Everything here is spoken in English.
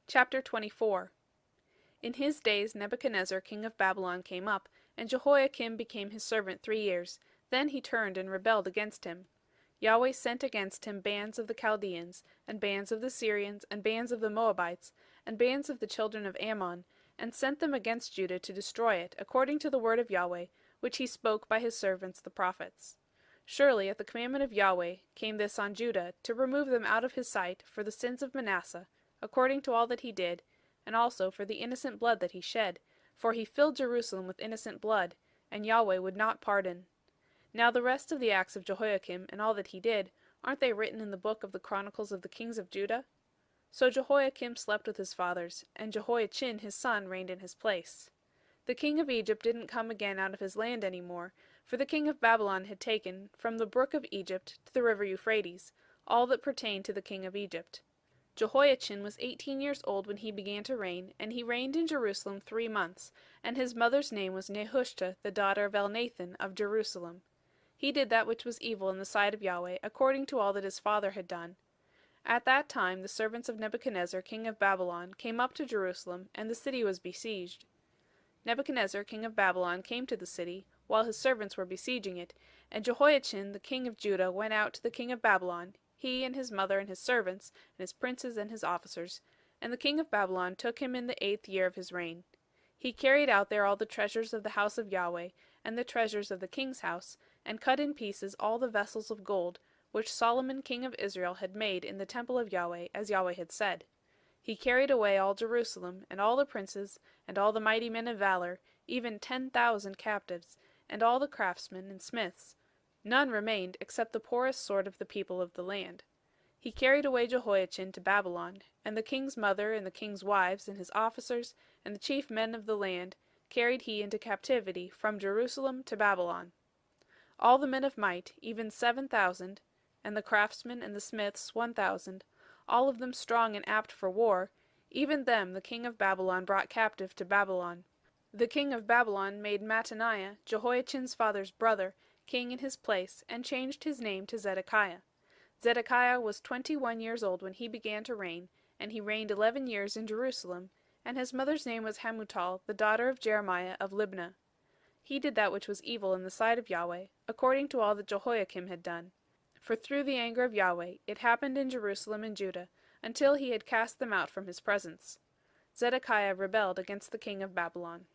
Chapter 24. In his days Nebuchadnezzar king of Babylon came up, and Jehoiakim became his servant 3 years. Then he turned and rebelled against him. Yahweh sent against him bands of the Chaldeans, and bands of the Syrians, and bands of the Moabites, and bands of the children of Ammon, and sent them against Judah to destroy it, according to the word of Yahweh, which he spoke by his servants the prophets. Surely at the commandment of Yahweh came this on Judah, to remove them out of his sight for the sins of Manasseh, according to all that he did, and also for the innocent blood that he shed, for he filled Jerusalem with innocent blood, and Yahweh would not pardon. Now the rest of the acts of Jehoiakim, and all that he did, aren't they written in the book of the Chronicles of the kings of Judah? So Jehoiakim slept with his fathers, and Jehoiachin his son reigned in his place. The king of Egypt didn't come again out of his land any more, for the king of Babylon had taken, from the brook of Egypt to the river Euphrates, all that pertained to the king of Egypt. Jehoiachin was 18 years old when he began to reign, and he reigned in Jerusalem 3 months, and his mother's name was Nehushta the daughter of Elnathan of Jerusalem. He did that which was evil in the sight of Yahweh, according to all that his father had done. At that time the servants of Nebuchadnezzar king of Babylon came up to Jerusalem, and the city was besieged. Nebuchadnezzar king of Babylon came to the city, while his servants were besieging it, and Jehoiachin the king of Judah went out to the king of Babylon, he and his mother and his servants, and his princes and his officers, and the king of Babylon took him in the 8th year of his reign. He carried out there all the treasures of the house of Yahweh, and the treasures of the king's house, and cut in pieces all the vessels of gold, which Solomon king of Israel had made in the temple of Yahweh, as Yahweh had said. He carried away all Jerusalem, and all the princes, and all the mighty men of valor, even 10,000 captives, and all the craftsmen and smiths. None remained except the poorest sort of the people of the land. He carried away Jehoiachin to Babylon, and the king's mother and the king's wives and his officers and the chief men of the land carried he into captivity from Jerusalem to Babylon. All the men of might, even 7,000, and the craftsmen and the smiths 1,000, all of them strong and apt for war, even them the king of Babylon brought captive to Babylon. The king of Babylon made Mattaniah, Jehoiachin's father's brother, king in his place, and changed his name to Zedekiah. Zedekiah was 21 years old when he began to reign, and he reigned 11 years in Jerusalem, and his mother's name was Hamutal, the daughter of Jeremiah of Libnah. He did that which was evil in the sight of Yahweh, according to all that Jehoiakim had done. For through the anger of Yahweh it happened in Jerusalem and Judah, until he had cast them out from his presence. Zedekiah rebelled against the king of Babylon.